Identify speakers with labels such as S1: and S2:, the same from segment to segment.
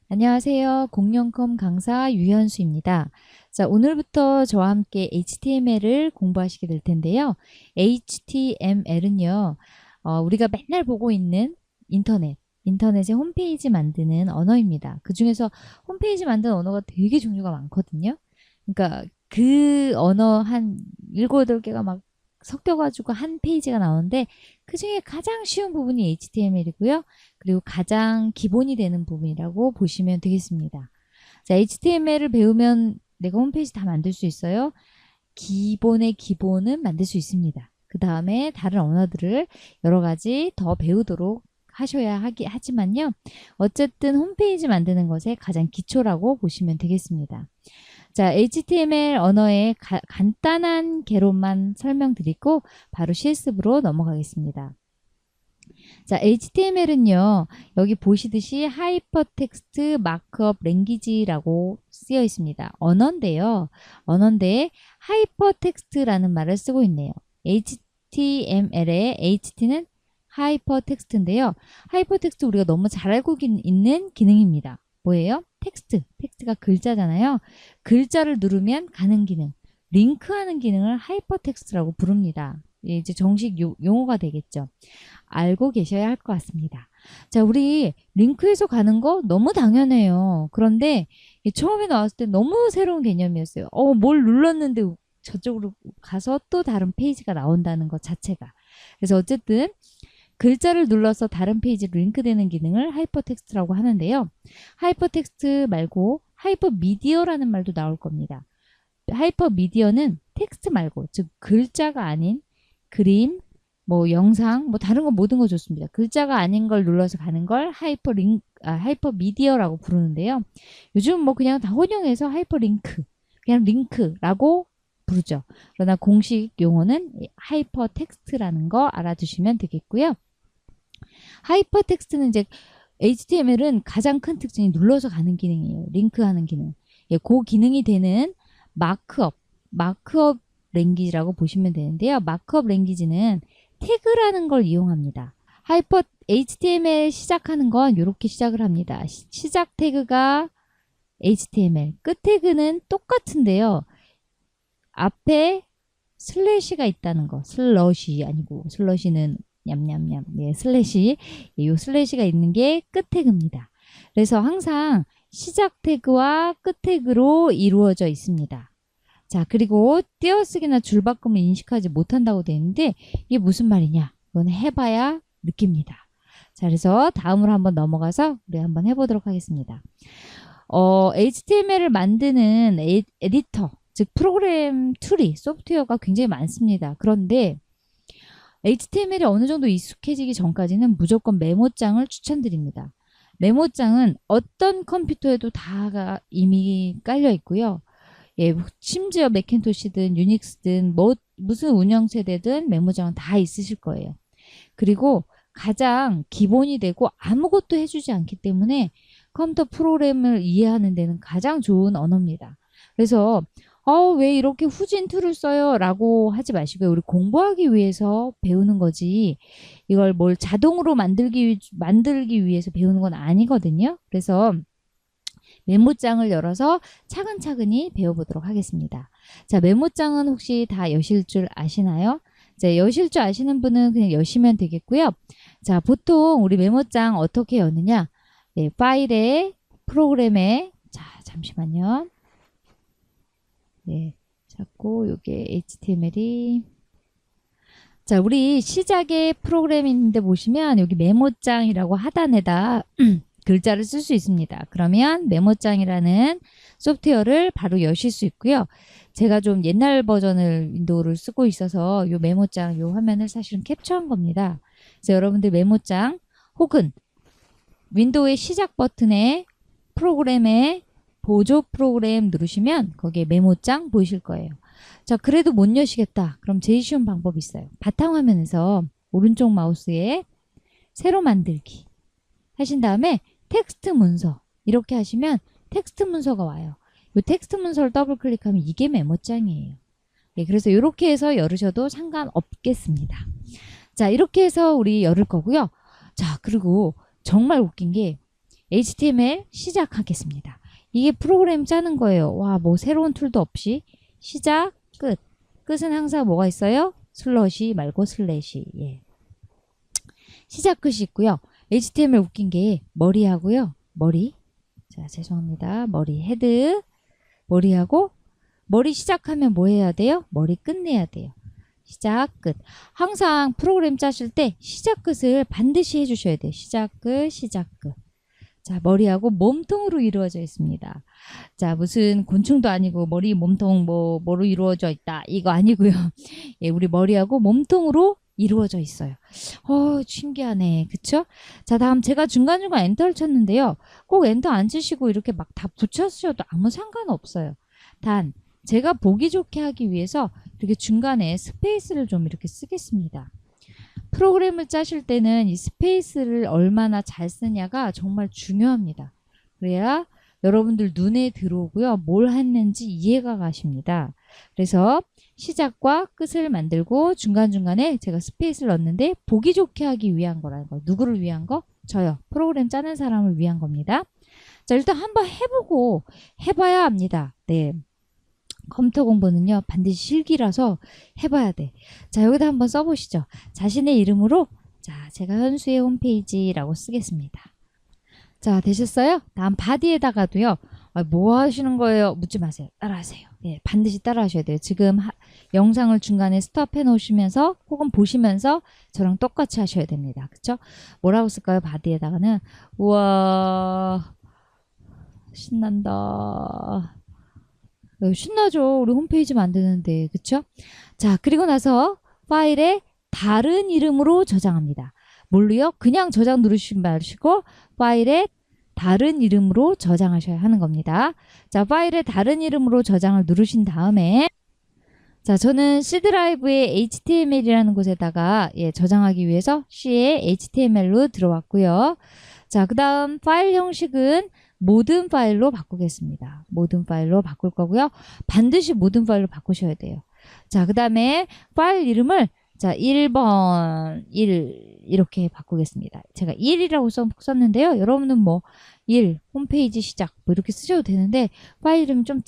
S1: 안녕하세요. 공룡컴 강사 유현수입니다. 자, 오늘부터 저와 함께 HTML을 공부하시게 될 텐데요. HTML은요, 우리가 맨날 보고 있는 인터넷의 홈페이지 만드는 언어입니다. 그 중에서 홈페이지 만드는 언어가 되게 종류가 많거든요. 그러니까 그 언어 한 7, 8개가 막 섞여가지고 한 페이지가 나오는데 그 중에 가장 쉬운 부분이 HTML이고요. 그리고 가장 기본이 되는 부분이라고 보시면 되겠습니다. 자, HTML을 배우면 내가 홈페이지 다 만들 수 있어요. 기본의 기본은 만들 수 있습니다. 그 다음에 다른 언어들을 여러 가지 더 배우도록 하셔야 하지만요. 어쨌든 홈페이지 만드는 것의 가장 기초라고 보시면 되겠습니다. 자, HTML 언어의 간단한 개론만 설명드리고 바로 실습으로 넘어가겠습니다. 자, HTML은요, 여기 보시듯이 하이퍼텍스트 마크업 랭귀지라고 쓰여 있습니다. 언어인데 하이퍼텍스트라는 말을 쓰고 있네요. HTML의 HT는 하이퍼텍스트인데요. 하이퍼텍스트 우리가 너무 잘 알고 있는 기능입니다. 뭐예요? 텍스트가 글자잖아요. 글자를 누르면 가는 기능, 링크하는 기능을 하이퍼텍스트라고 부릅니다. 이제 정식 용어가 되겠죠. 알고 계셔야 할 것 같습니다. 자, 우리 링크에서 가는 거 너무 당연해요. 그런데 처음에 나왔을 때 너무 새로운 개념이었어요. 뭘 눌렀는데 저쪽으로 가서 또 다른 페이지가 나온다는 것 자체가. 그래서 어쨌든 글자를 눌러서 다른 페이지로 링크되는 기능을 하이퍼텍스트라고 하는데요. 하이퍼텍스트 말고 하이퍼미디어라는 말도 나올 겁니다. 하이퍼미디어는 텍스트 말고, 즉 글자가 아닌 그림, 뭐 영상, 뭐 다른 거 모든 거 좋습니다. 글자가 아닌 걸 눌러서 가는 걸 하이퍼미디어라고 부르는데요. 요즘 뭐 그냥 다 혼용해서 하이퍼링크, 그냥 링크라고 부르죠. 그러나 공식 용어는 하이퍼텍스트라는 거 알아두시면 되겠고요. 하이퍼텍스트는 이제 HTML은 가장 큰 특징이 눌러서 가는 기능이에요. 링크하는 기능. 예, 그 기능이 되는 마크업 랭귀지라고 보시면 되는데요. 마크업 랭귀지는 태그라는 걸 이용합니다. HTML 시작하는 건 이렇게 시작을 합니다. 시작 태그가 HTML, 끝 태그는 똑같은데요. 앞에 슬래시가 있다는 거. 슬러시 아니고 슬러시는 냠냠냠. 네, 슬래시. 이 슬래시가 있는 게 끝 태그입니다. 그래서 항상 시작 태그와 끝 태그로 이루어져 있습니다. 자, 그리고 띄어쓰기나 줄바꿈을 인식하지 못한다고 되어 있는데 이게 무슨 말이냐? 이건 해봐야 느낍니다. 자, 그래서 다음으로 한번 넘어가서 우리 한번 해보도록 하겠습니다. HTML을 만드는 에디터, 즉 프로그램 툴이, 소프트웨어가 굉장히 많습니다. 그런데 HTML이 어느 정도 익숙해지기 전까지는 무조건 메모장을 추천드립니다. 메모장은 어떤 컴퓨터에도 다 이미 깔려 있고요. 예, 심지어 매cin토시든 유닉스든 무슨 운영 세대든 메모장은 다 있으실 거예요. 그리고 가장 기본이 되고 아무것도 해주지 않기 때문에 컴퓨터 프로그램을 이해하는 데는 가장 좋은 언어입니다. 그래서 왜 이렇게 후진 툴을 써요? 라고 하지 마시고요. 우리 공부하기 위해서 배우는 거지 이걸 뭘 자동으로 만들기 위해서 배우는 건 아니거든요. 그래서 메모장을 열어서 차근차근히 배워보도록 하겠습니다. 자, 메모장은 혹시 다 여실 줄 아시나요? 자, 여실 줄 아시는 분은 그냥 여시면 되겠고요. 자, 보통 우리 메모장 어떻게 여느냐? 네, 파일에, 프로그램에, 자, 잠시만요. 네, 자꾸 요게 HTML이 자, 우리 시작에 프로그램이 있는데 보시면 여기 메모장이라고 하단에다 글자를 쓸 수 있습니다. 그러면 메모장이라는 소프트웨어를 바로 여실 수 있고요. 제가 좀 옛날 버전을 윈도우를 쓰고 있어서 이 메모장 이 화면을 사실은 캡처한 겁니다. 그래서 여러분들 메모장 혹은 윈도우의 시작 버튼에 프로그램에 보조 프로그램 누르시면 거기에 메모장 보이실 거예요. 자, 그래도 못 여시겠다. 그럼 제일 쉬운 방법이 있어요. 바탕화면에서 오른쪽 마우스에 새로 만들기 하신 다음에 텍스트 문서 이렇게 하시면 텍스트 문서가 와요. 이 텍스트 문서를 더블 클릭하면 이게 메모장이에요. 예, 그래서 이렇게 해서 열으셔도 상관없겠습니다. 자, 이렇게 해서 우리 열을 거고요. 자, 그리고 정말 웃긴 게 HTML 시작하겠습니다. 이게 프로그램 짜는 거예요. 와, 뭐 새로운 툴도 없이 시작, 끝. 끝은 항상 뭐가 있어요? 슬러시 말고 슬래시. 예. 시작 끝이 있고요. HTML 웃긴 게 머리하고요. 머리. 자, 죄송합니다. 머리 헤드. 머리하고 머리 시작하면 뭐 해야 돼요? 머리 끝내야 돼요. 시작 끝. 항상 프로그램 짜실 때 시작 끝을 반드시 해주셔야 돼요. 시작 끝, 시작 끝. 자, 머리하고 몸통으로 이루어져 있습니다. 자, 무슨 곤충도 아니고 머리, 몸통 뭐로 이루어져 있다. 이거 아니고요. 예, 우리 머리하고 몸통으로 이루어져 있어요. 신기하네. 그쵸? 자, 다음 제가 중간중간 엔터를 쳤는데요. 꼭 엔터 안 치시고 이렇게 막 다 붙여주셔도 아무 상관없어요. 단, 제가 보기 좋게 하기 위해서 이렇게 중간에 스페이스를 좀 이렇게 쓰겠습니다. 프로그램을 짜실 때는 이 스페이스를 얼마나 잘 쓰냐가 정말 중요합니다. 그래야 여러분들 눈에 들어오고요. 뭘 했는지 이해가 가십니다. 그래서 시작과 끝을 만들고 중간중간에 제가 스페이스를 넣었는데 보기 좋게 하기 위한 거라는 거. 누구를 위한 거? 저요. 프로그램 짜는 사람을 위한 겁니다. 자, 일단 한번 해보고 해봐야 합니다. 네. 컴퓨터 공부는요 반드시 실기라서 해봐야 돼. 자, 여기다 한번 써보시죠. 자신의 이름으로 자, 제가 현수의 홈페이지라고 쓰겠습니다. 자, 되셨어요? 다음 바디에다가도요. 뭐 하시는 거예요? 묻지 마세요. 따라하세요. 예, 반드시 따라하셔야 돼요. 지금 영상을 중간에 스톱해 놓으시면서 혹은 보시면서 저랑 똑같이 하셔야 됩니다. 그쵸? 뭐라고 쓸까요? 바디에다가는 우와 신난다. 신나죠. 우리 홈페이지 만드는데. 그쵸? 자, 그리고 나서 파일에 다른 이름으로 저장합니다. 뭘로요? 그냥 저장 누르시지 마시고 파일에 다른 이름으로 저장하셔야 하는 겁니다. 자, 파일에 다른 이름으로 저장을 누르신 다음에 자, 저는 C 드라이브의 HTML이라는 곳에다가 저장하기 위해서 C의 HTML로 들어왔고요. 자, 그 다음 파일 형식은 모든 파일로 바꾸겠습니다. 모든 파일로 바꿀 거고요. 반드시 모든 파일로 바꾸셔야 돼요. 자, 그 다음에 파일 이름을 자 1번 1 이렇게 바꾸겠습니다. 제가 1이라고 썼는데요. 여러분은 뭐 1 홈페이지 시작 뭐 이렇게 쓰셔도 되는데 파일 이름 좀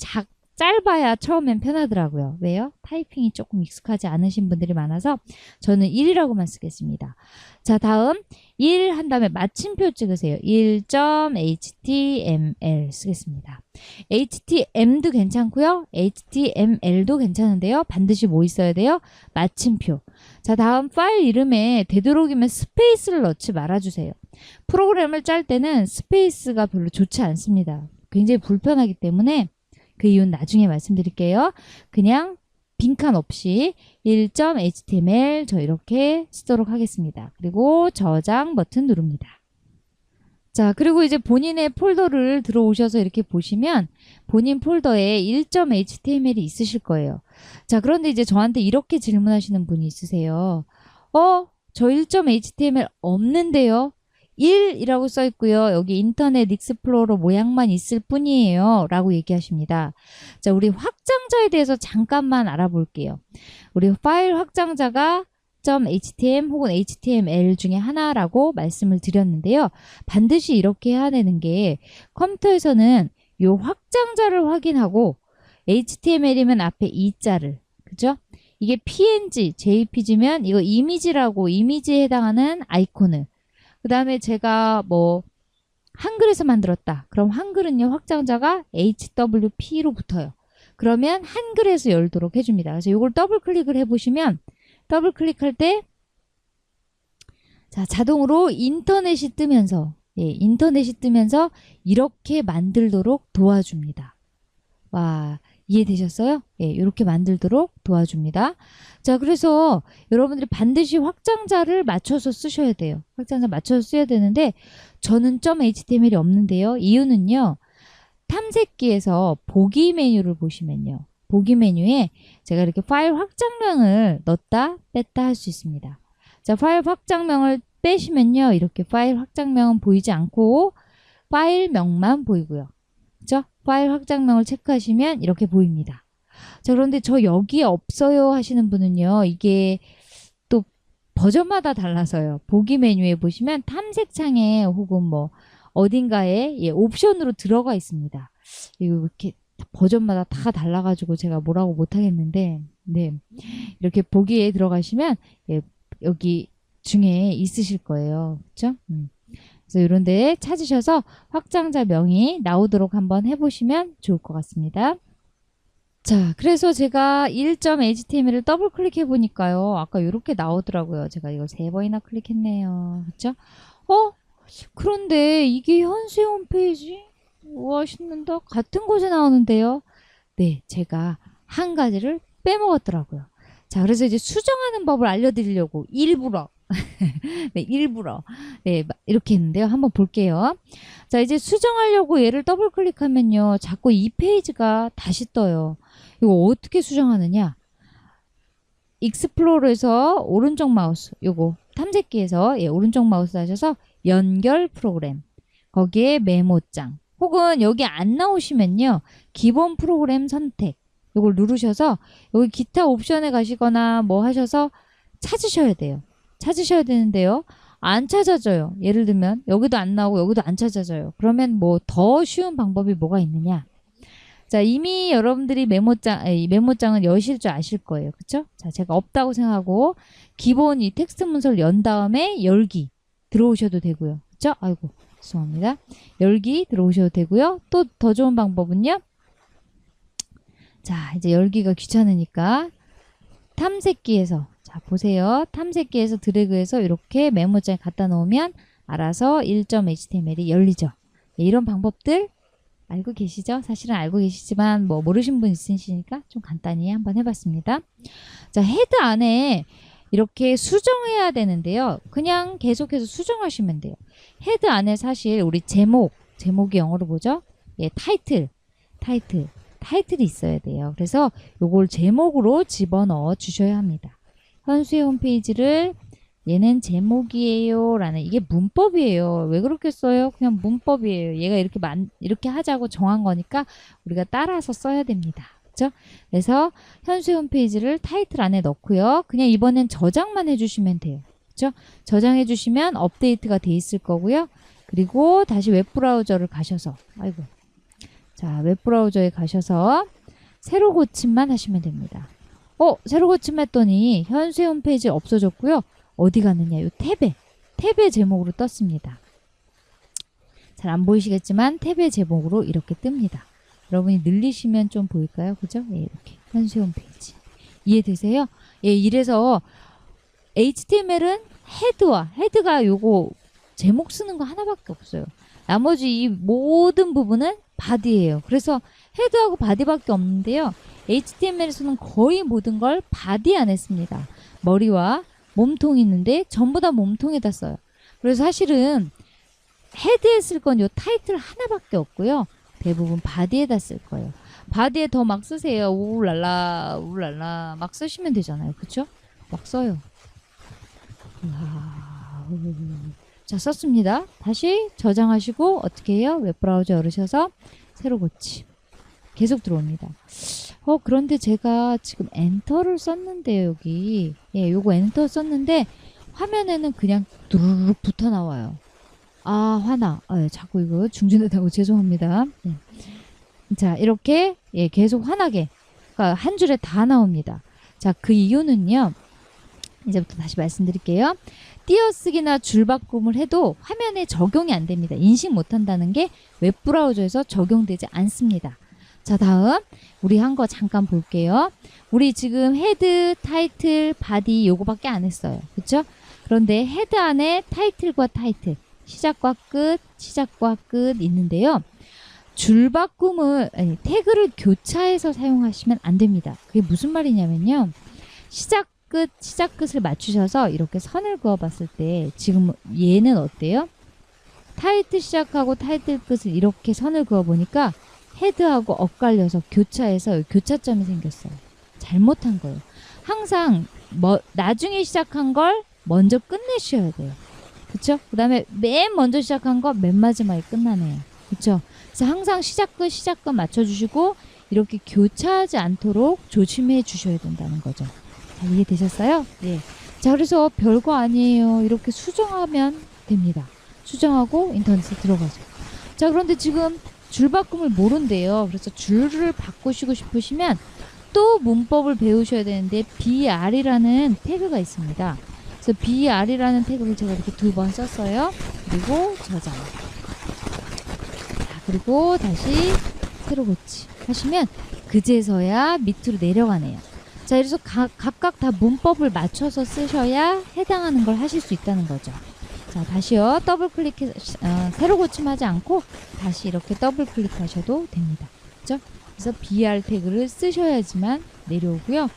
S1: 짧아야 처음엔 편하더라고요. 왜요? 타이핑이 조금 익숙하지 않으신 분들이 많아서 저는 1이라고만 쓰겠습니다. 자, 다음 1 한 다음에 마침표 찍으세요. 1.html 쓰겠습니다. htm도 괜찮고요. html도 괜찮은데요. 반드시 뭐 있어야 돼요? 마침표. 자, 다음 파일 이름에 되도록이면 스페이스를 넣지 말아주세요. 프로그램을 짤 때는 스페이스가 별로 좋지 않습니다. 굉장히 불편하기 때문에 그 이유는 나중에 말씀드릴게요. 그냥 빈칸 없이 1.html 저 이렇게 쓰도록 하겠습니다. 그리고 저장 버튼 누릅니다. 자, 그리고 이제 본인의 폴더를 들어오셔서 이렇게 보시면 본인 폴더에 1.html이 있으실 거예요. 자, 그런데 이제 저한테 이렇게 질문하시는 분이 있으세요. 저 1.html 없는데요? 1이라고 써 있고요. 여기 인터넷 익스플로러 모양만 있을 뿐이에요. 라고 얘기하십니다. 자, 우리 확장자에 대해서 잠깐만 알아볼게요. 우리 파일 확장자가 .htm 혹은 html 중에 하나라고 말씀을 드렸는데요. 반드시 이렇게 해야 되는 게 컴퓨터에서는 이 확장자를 확인하고 html이면 앞에 이자를 그죠? 이게 png, jpg면 이거 이미지라고 이미지에 해당하는 아이콘을 그 다음에 제가 뭐 한글에서 만들었다. 그럼 한글은요 확장자가 hwp로 붙어요. 그러면 한글에서 열도록 해줍니다. 그래서 이걸 더블 클릭을 해보시면 더블 클릭할 때 자, 자동으로 인터넷이 뜨면서 인터넷이 뜨면서 이렇게 만들도록 도와줍니다. 와, 이해되셨어요? 이렇게 만들도록 도와줍니다. 자, 그래서 여러분들이 반드시 확장자를 맞춰서 쓰셔야 돼요. 확장자 맞춰서 써야 되는데 저는 .html이 없는데요. 이유는요. 탐색기에서 보기 메뉴를 보시면요. 보기 메뉴에 제가 이렇게 파일 확장명을 넣었다 뺐다 할 수 있습니다. 자, 파일 확장명을 빼시면요. 이렇게 파일 확장명은 보이지 않고 파일명만 보이고요. 그죠? 파일 확장명을 체크하시면 이렇게 보입니다. 자, 그런데 저 여기에 없어요 하시는 분은요. 이게 버전마다 달라서요. 보기 메뉴에 보시면 탐색창에 혹은 뭐 어딘가에 옵션으로 들어가 있습니다. 이거 이렇게 버전마다 다 달라가지고 제가 뭐라고 못하겠는데, 네, 이렇게 보기에 들어가시면 여기 중에 있으실 거예요. 그렇죠? 그래서 이런 데 찾으셔서 확장자 명이 나오도록 한번 해보시면 좋을 것 같습니다. 자, 그래서 제가 1.html을 더블 클릭해 보니까요. 아까 이렇게 나오더라고요. 제가 이걸 3번이나 클릭했네요. 그쵸? 그런데 이게 현수의 홈페이지? 우와, 신난다. 같은 곳에 나오는데요. 네, 제가 한 가지를 빼먹었더라고요. 자, 그래서 이제 수정하는 법을 알려드리려고 일부러 네, 일부러 이렇게 했는데요. 한번 볼게요. 자, 이제 수정하려고 얘를 더블 클릭하면요. 자꾸 이 페이지가 다시 떠요. 이거 어떻게 수정하느냐? 익스플로러에서 오른쪽 마우스, 요거 탐색기에서 오른쪽 마우스 하셔서 연결 프로그램, 거기에 메모장, 혹은 여기 안 나오시면요. 기본 프로그램 선택, 요걸 누르셔서 여기 기타 옵션에 가시거나 뭐 하셔서 찾으셔야 돼요. 찾으셔야 되는데요. 안 찾아져요. 예를 들면 여기도 안 나오고 여기도 안 찾아져요. 그러면 뭐 더 쉬운 방법이 뭐가 있느냐? 자, 이미 여러분들이 메모장은 여실 줄 아실 거예요. 그쵸? 자, 제가 없다고 생각하고 기본 이 텍스트 문서를 연 다음에 열기 들어오셔도 되고요. 그쵸? 아이고, 죄송합니다. 열기 들어오셔도 되고요. 또 더 좋은 방법은요. 자, 이제 열기가 귀찮으니까 탐색기에서, 자, 보세요. 탐색기에서 드래그해서 이렇게 메모장에 갖다 놓으면 알아서 1.html이 열리죠. 네, 이런 방법들 알고 계시죠? 사실은 알고 계시지만 뭐 모르신 분 있으시니까 좀 간단히 한번 해봤습니다. 자, 헤드 안에 이렇게 수정해야 되는데요. 그냥 계속해서 수정하시면 돼요. 헤드 안에 사실 우리 제목이 영어로 뭐죠? 타이틀이 있어야 돼요. 그래서 요걸 제목으로 집어넣어 주셔야 합니다. 현수의 홈페이지를 얘는 제목이에요 라는, 이게 문법이에요. 왜 그렇게 써요? 그냥 문법이에요. 얘가 이렇게 하자고 정한 거니까 우리가 따라서 써야 됩니다. 그렇죠? 그래서 현수의 홈페이지를 타이틀 안에 넣고요. 그냥 이번엔 저장만 해주시면 돼요. 그렇죠? 저장해 주시면 업데이트가 돼 있을 거고요. 그리고 다시 웹브라우저를 가셔서, 자, 웹브라우저에 가셔서 새로 고침만 하시면 됩니다. 새로 고침했더니 현수의 홈페이지 없어졌고요. 어디 갔느냐? 요 탭의 제목으로 떴습니다. 잘 안 보이시겠지만 탭의 제목으로 이렇게 뜹니다. 여러분이 늘리시면 좀 보일까요? 그죠? 이렇게 현수의 홈페이지. 이해되세요? 이래서 HTML은 헤드가 요거 제목 쓰는 거 하나밖에 없어요. 나머지 이 모든 부분은 바디예요. 그래서 헤드하고 바디밖에 없는데요. HTML에서는 거의 모든 걸 바디 안에 씁니다. 머리와 몸통이 있는데 전부 다 몸통에다 써요. 그래서 사실은 헤드에 쓸 건 요 타이틀 하나밖에 없고요. 대부분 바디에다 쓸 거예요. 바디에 더 막 쓰세요. 울랄라 막 쓰시면 되잖아요. 그쵸? 막 써요. 자, 썼습니다. 다시 저장하시고 어떻게 해요? 웹브라우저 열으셔서 새로 고침. 계속 들어옵니다. 그런데 제가 지금 엔터를 썼는데요, 여기. 요거 엔터 썼는데 화면에는 그냥 두루룩 붙어 나와요. 아, 화나. 자꾸 이거 중진하다고 죄송합니다. 자, 이렇게 계속 환하게, 그러니까 한 줄에 다 나옵니다. 자, 그 이유는요. 이제부터 다시 말씀드릴게요. 띄어쓰기나 줄바꿈을 해도 화면에 적용이 안 됩니다. 인식 못한다는 게 웹브라우저에서 적용되지 않습니다. 자, 다음 우리 한 거 잠깐 볼게요. 우리 지금 헤드, 타이틀, 바디 요거밖에 안 했어요. 그쵸? 그런데 헤드 안에 타이틀과 타이틀, 시작과 끝 있는데요. 태그를 교차해서 사용하시면 안 됩니다. 그게 무슨 말이냐면요. 시작 끝을 맞추셔서 이렇게 선을 그어 봤을 때 지금 얘는 어때요? 타이틀 시작하고 타이틀 끝을 이렇게 선을 그어 보니까 헤드하고 엇갈려서 교차해서 교차점이 생겼어요. 잘못한 거예요. 항상 나중에 시작한 걸 먼저 끝내셔야 돼요. 그쵸? 그 다음에 맨 먼저 시작한 거 맨 마지막에 끝나네요. 그쵸? 그래서 항상 시작 끝 맞춰주시고 이렇게 교차하지 않도록 조심해 주셔야 된다는 거죠. 자, 이해되셨어요? 네. 자, 그래서 별거 아니에요. 이렇게 수정하면 됩니다. 수정하고 인터넷에 들어가죠. 자, 그런데 지금 줄 바꿈을 모른대요. 그래서 줄을 바꾸시고 싶으시면 또 문법을 배우셔야 되는데 BR이라는 태그가 있습니다. 그래서 BR이라는 태그를 제가 이렇게 2번 썼어요. 그리고 저장. 자, 그리고 다시 새로 고치 하시면 그제서야 밑으로 내려가네요. 자, 그래서 각각 다 문법을 맞춰서 쓰셔야 해당하는 걸 하실 수 있다는 거죠. 자, 다시요. 더블 클릭해서 새로 고침하지 않고 다시 이렇게 더블 클릭하셔도 됩니다. 그죠? 그래서 BR 태그를 쓰셔야지만 내려오고요.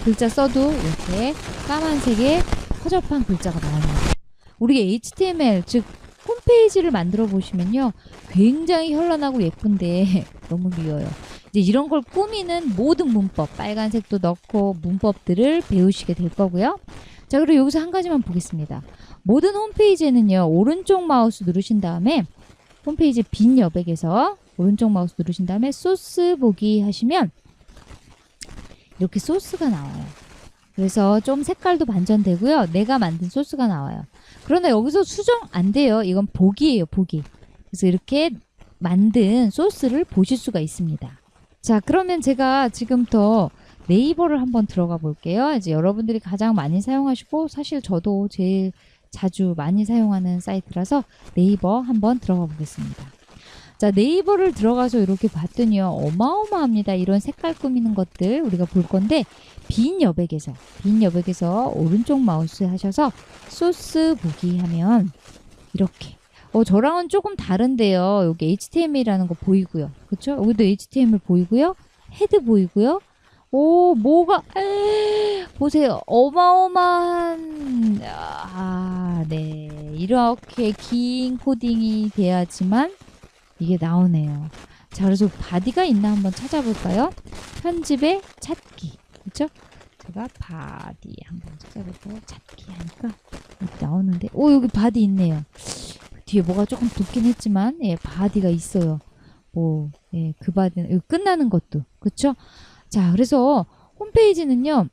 S1: 글자 써도 이렇게 까만색의 허접한 글자가 나옵니다. 우리 HTML, 즉 홈페이지를 만들어 보시면요, 굉장히 현란하고 예쁜데 너무 미워요. 이제 이런 걸 꾸미는 모든 문법, 빨간색도 넣고 문법들을 배우시게 될 거고요. 자, 그리고 여기서 한 가지만 보겠습니다. 모든 홈페이지에는요, 오른쪽 마우스 누르신 다음에 홈페이지 빈 여백에서 오른쪽 마우스 누르신 다음에 소스 보기 하시면 이렇게 소스가 나와요. 그래서 좀 색깔도 반전되고요. 내가 만든 소스가 나와요. 그러나 여기서 수정 안 돼요. 이건 보기예요, 보기. 그래서 이렇게 만든 소스를 보실 수가 있습니다. 자, 그러면 제가 지금부터 네이버를 한번 들어가 볼게요. 이제 여러분들이 가장 많이 사용하시고 사실 저도 제일 자주 많이 사용하는 사이트라서 네이버 한번 들어가 보겠습니다. 자, 네이버를 들어가서 이렇게 봤더니요, 어마어마합니다. 이런 색깔 꾸미는 것들 우리가 볼 건데 빈 여백에서 오른쪽 마우스 하셔서 소스 보기 하면 이렇게 저랑은 조금 다른데요. 여기 HTML이라는 거 보이고요. 그쵸? 여기도 HTML 보이고요. 헤드 보이고요. 오, 뭐가 보세요. 어마어마한 네. 이렇게 긴 코딩이 돼야지만 이게 나오네요. 자, 그래서 바디가 있나 한번 찾아볼까요? 편집에 찾기. 그쵸? 제가 바디 한번 찾아볼까요? 찾기 하니까 나오는데 여기 바디 있네요. 뒤에 뭐가 조금 돋긴 했지만 예, 바디가 있어요. 예, 그 바디는 이거 끝나는 것도 그쵸? 자, 그래서 홈페이지는요,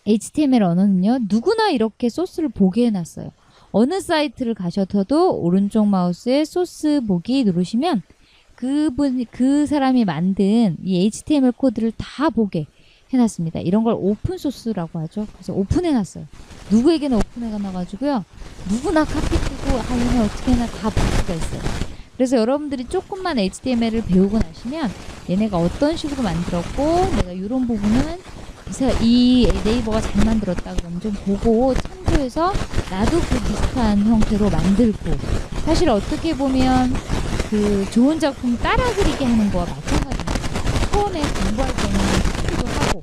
S1: HTML 언어는요, 누구나 이렇게 소스를 보게 해놨어요. 어느 사이트를 가셔도 오른쪽 마우스에 소스 보기 누르시면 그 사람이 만든 이 HTML 코드를 다 보게 해놨습니다. 이런 걸 오픈 소스라고 하죠. 그래서 오픈해놨어요. 누구에게나 오픈해놔가지고요, 누구나 카피하고 하면 어떻게나 다 볼 수가 있어요. 그래서 여러분들이 조금만 HTML을 배우고 나시면 얘네가 어떤 식으로 만들었고 내가 이런 부분은 이 네이버가 잘 만들었다 그러면 좀 보고 참고해서 나도 그 비슷한 형태로 만들고, 사실 어떻게 보면 그 좋은 작품 따라 그리기 하는 거와 마찬가지입니다. 처음에 공부할 때는 듣기도 하고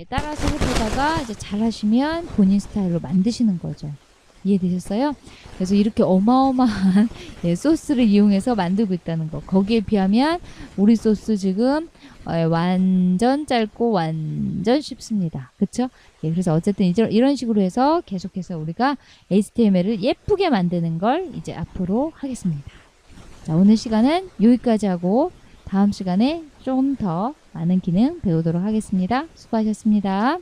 S1: 따라서 해보다가 이제 잘 하시면 본인 스타일로 만드시는 거죠. 이해되셨어요? 그래서 이렇게 어마어마한 소스를 이용해서 만들고 있다는 거. 거기에 비하면 우리 소스 지금 완전 짧고 완전 쉽습니다. 그쵸? 예, 그래서 어쨌든 이런 식으로 해서 계속해서 우리가 HTML을 예쁘게 만드는 걸 이제 앞으로 하겠습니다. 자, 오늘 시간은 여기까지 하고 다음 시간에 좀 더 많은 기능 배우도록 하겠습니다. 수고하셨습니다.